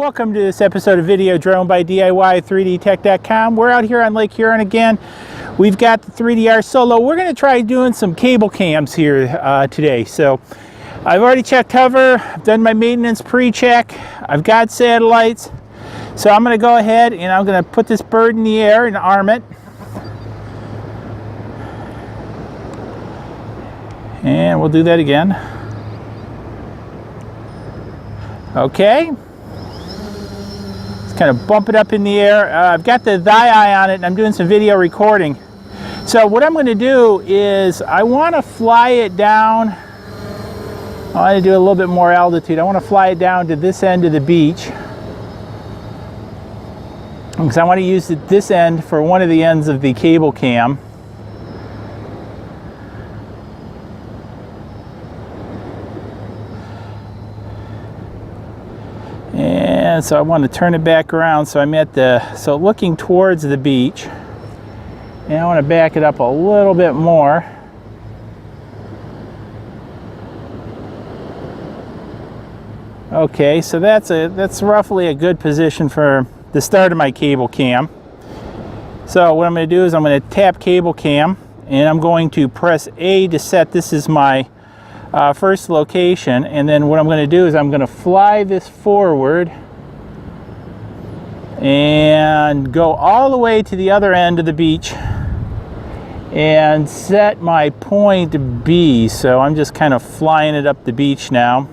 welcome to this episode of Video Drone by DIY 3DTech.com. We're out here on Lake Huron again. We've got the 3DR Solo. We're going to try doing some cable cams here today. So I've already checked hover, I've done my maintenance pre-check, I've got satellites. So I'm going to go ahead and I'm going to put this bird in the air and arm it. And we'll do that again. Okay. Kind of bump it up in the air. I've got the ThIEYE on it and I'm doing some video recording. So what I'm going to do is I want to fly it down. I want to do a little bit more altitude. I want to fly it down to this end of the beach because I want to use this end for one of the ends of the cable cam. And so I want to turn it back around so I'm at so looking towards the beach, and I want to back it up a little bit more. Okay, so that's roughly a good position for the start of my cable cam. So what I'm going to do is I'm going to tap CableCam and I'm going to press A to set this as my first location, and then what I'm going to do is I'm going to fly this forward and go all the way to the other end of the beach and set my point B. So I'm just kind of flying it up the beach now.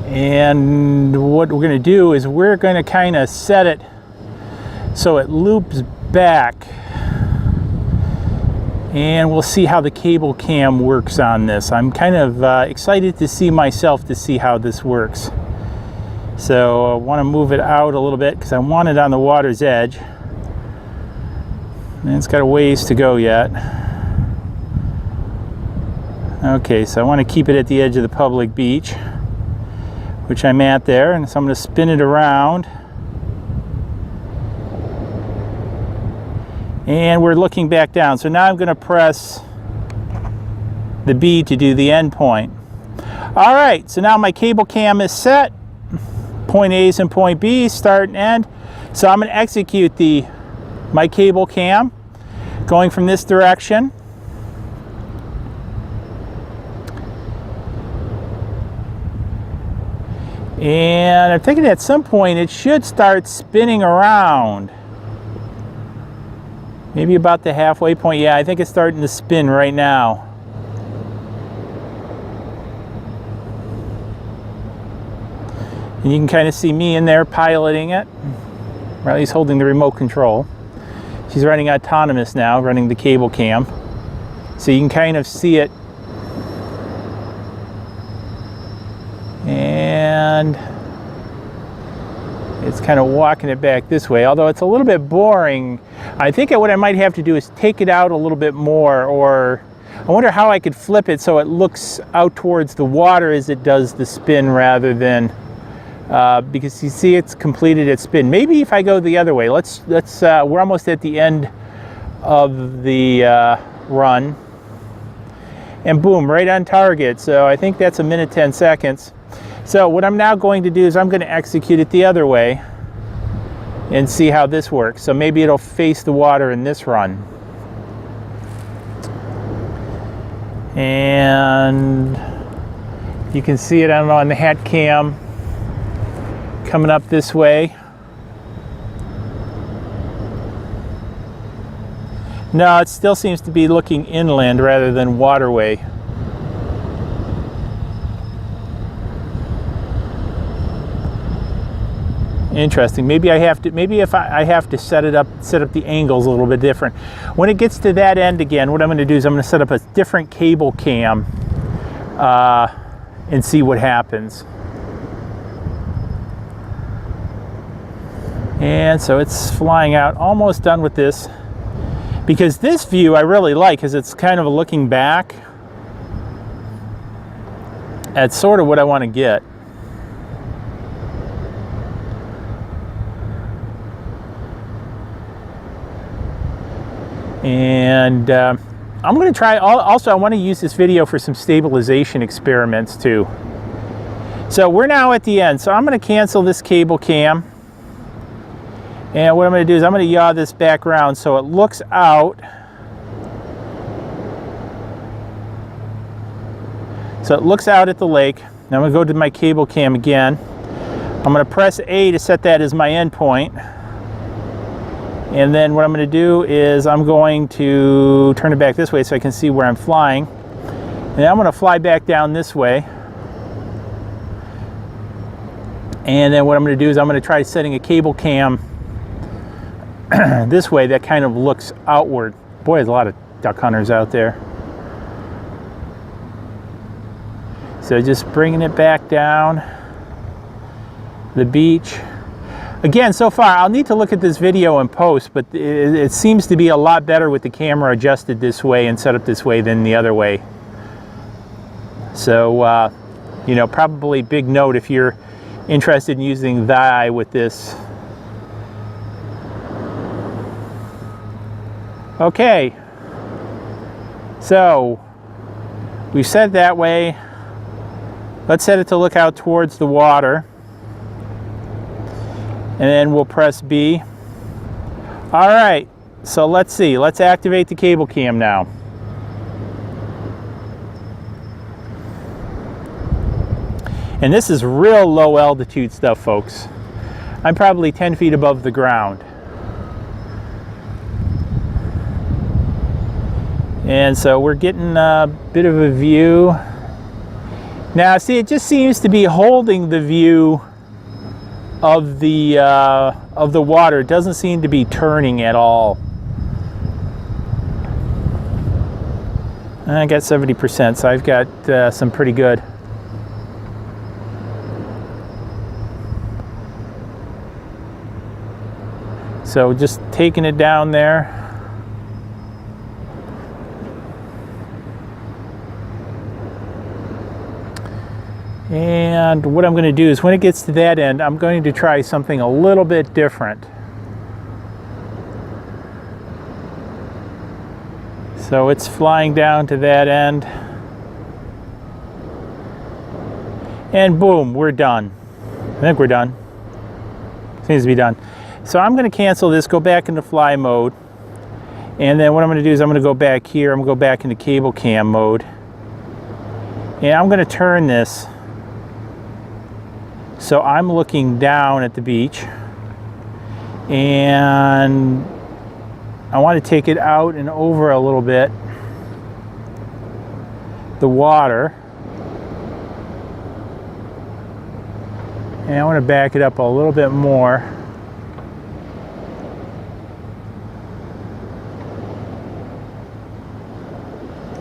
And what we're going to do is we're going to kind of set it so it loops back. And we'll see how the cable cam works on this. I'm kind of excited to see myself to see how this works. So I want to move it out a little bit because I want it on the water's edge. And it's got a ways to go yet. Okay, so I want to keep it at the edge of the public beach, which I'm at there. And so I'm going to spin it around. And we're looking back down. So now I'm going to press the B to do the end point. All right, so now my cable cam is set. Point A's and point B, start and end. So I'm going to execute my cable cam going from this direction. And I'm thinking at some point it should start spinning around. Maybe about the halfway point. Yeah, I think it's starting to spin right now. And you can kind of see me in there piloting it. Or at least holding the remote control. She's running autonomous now, running the cable cam. So you can kind of see it. And it's kind of walking it back this way, although it's a little bit boring. I think what I might have to do is take it out a little bit more, or I wonder how I could flip it so it looks out towards the water as it does the spin rather than, because you see it's completed its spin. Maybe if I go the other way, we're almost at the end of the run. And boom, right on target. So I think that's 1 minute 10 seconds. So what I'm now going to do is I'm going to execute it the other way and see how this works. So maybe it'll face the water in this run. And you can see it, I don't know, on the hat cam coming up this way. No, it still seems to be looking inland rather than waterway. Interesting. Maybe I have to set up the angles a little bit different. When it gets to that end again, what I'm going to do is I'm going to set up a different cable cam and see what happens. And so it's flying out, almost done with this. Because this view I really like, because it's kind of looking back. That's sort of what I want to get. And I'm going to try, also I want to use this video for some stabilization experiments too. So we're now at the end. So I'm going to cancel this cable cam. And what I'm going to do is I'm going to yaw this back around so it looks out. So it looks out at the lake. Now I'm going to go to my cable cam again. I'm going to press A to set that as my end point. And then what I'm going to do is I'm going to turn it back this way so I can see where I'm flying. And I'm going to fly back down this way. And then what I'm going to do is I'm going to try setting a cable cam this way that kind of looks outward. Boy, there's a lot of duck hunters out there. So just bringing it back down the beach. Again, so far, I'll need to look at this video in post, but it seems to be a lot better with the camera adjusted this way and set up this way than the other way. So, you know, probably big note if you're interested in using ThIEYE with this. Okay, so we've set it that way. Let's set it to look out towards the water. And then we'll press B. All right, so let's see. Let's activate the cable cam now. And this is real low altitude stuff, folks. I'm probably 10 feet above the ground. And so we're getting a bit of a view. Now, see, it just seems to be holding the view of the water. It doesn't seem to be turning at all. I got 70%, so I've got some pretty good. So just taking it down there. And what I'm going to do is when it gets to that end, I'm going to try something a little bit different. So it's flying down to that end. And boom, we're done. I think we're done. Seems to be done. So I'm going to cancel this, go back into fly mode. And then what I'm going to do is I'm going to go back here. I'm going to go back into cable cam mode. And I'm going to turn this so I'm looking down at the beach, and I want to take it out and over a little bit the water, and I want to back it up a little bit more.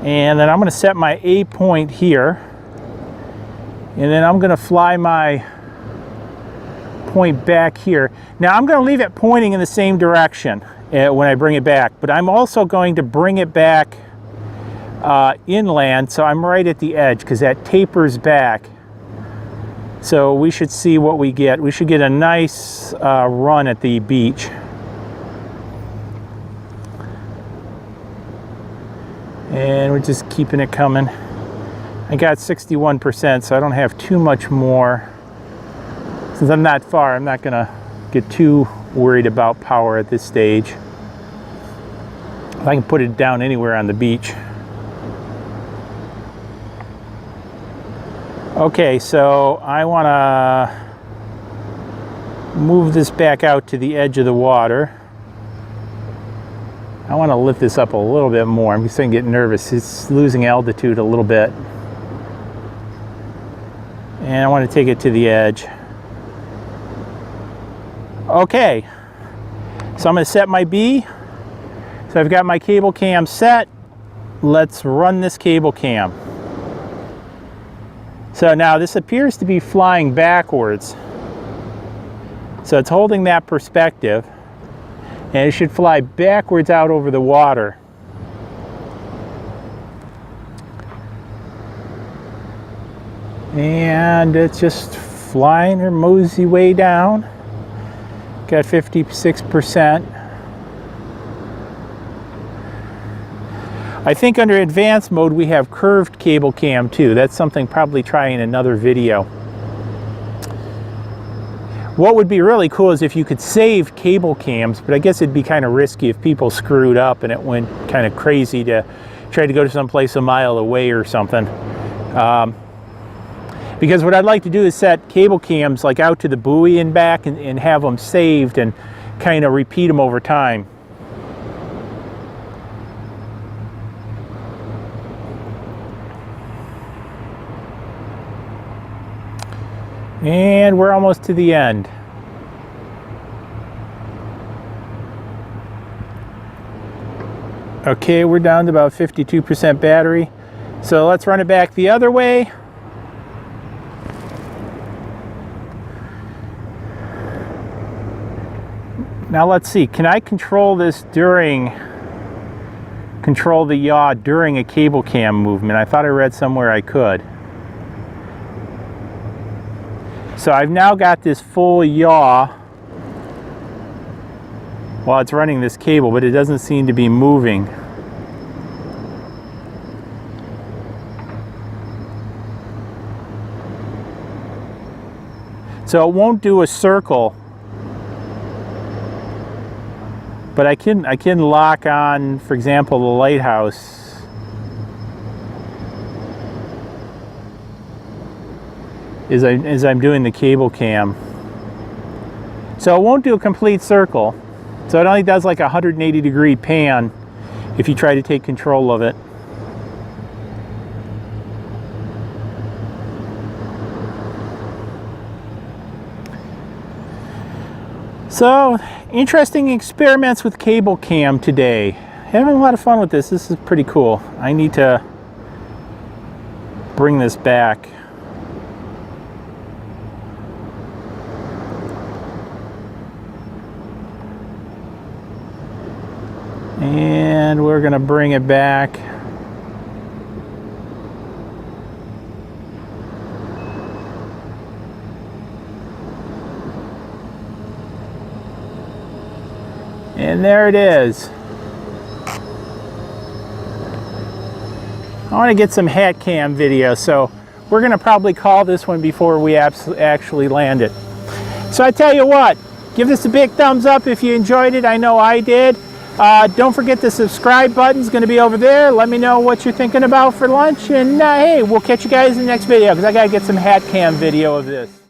And then I'm going to set my A point here, and then I'm going to fly my point back here. Now I'm going to leave it pointing in the same direction when I bring it back, but I'm also going to bring it back inland, so I'm right at the edge because that tapers back. So we should see what we get. We should get a nice run at the beach. And we're just keeping it coming. I got 61%, so I don't have too much more. Since I'm not far, I'm not gonna get too worried about power at this stage. If I can put it down anywhere on the beach. Okay, so I wanna move this back out to the edge of the water. I want to lift this up a little bit more. I'm starting to get nervous. It's losing altitude a little bit. And I want to take it to the edge. Okay, so I'm going to set my B. So I've got my cable cam set. Let's run this cable cam. So now this appears to be flying backwards. So it's holding that perspective. And it should fly backwards out over the water. And it's just flying her mosey way down. Got 56%. I think under advanced mode we have curved cable cam too. That's something probably try in another video. What would be really cool is if you could save cable cams, but I guess it'd be kind of risky if people screwed up and it went kind of crazy to try to go to someplace a mile away or something. Because what I'd like to do is set cable cams like out to the buoy and back and have them saved and kind of repeat them over time. And we're almost to the end. Okay, we're down to about 52% battery. So let's run it back the other way. Now let's see, can I control this control the yaw during a cable cam movement? I thought I read somewhere I could. So I've now got this full yaw while it's running this cable, but it doesn't seem to be moving. So it won't do a circle, but I can lock on, for example, the lighthouse. As I'm doing the cable cam. So it won't do a complete circle. So it only does like a 180-degree pan if you try to take control of it. So, interesting experiments with CableCam today. Having a lot of fun with this. This is pretty cool. I need to bring this back. And we're going to bring it back. And there it is. I want to get some hat cam video, so we're going to probably call this one before we actually land it. So I tell you what, give this a big thumbs up if you enjoyed it. I know I did. Don't forget the subscribe button is going to be over there. Let me know what you're thinking about for lunch. And hey, we'll catch you guys in the next video because I got to get some hat cam video of this.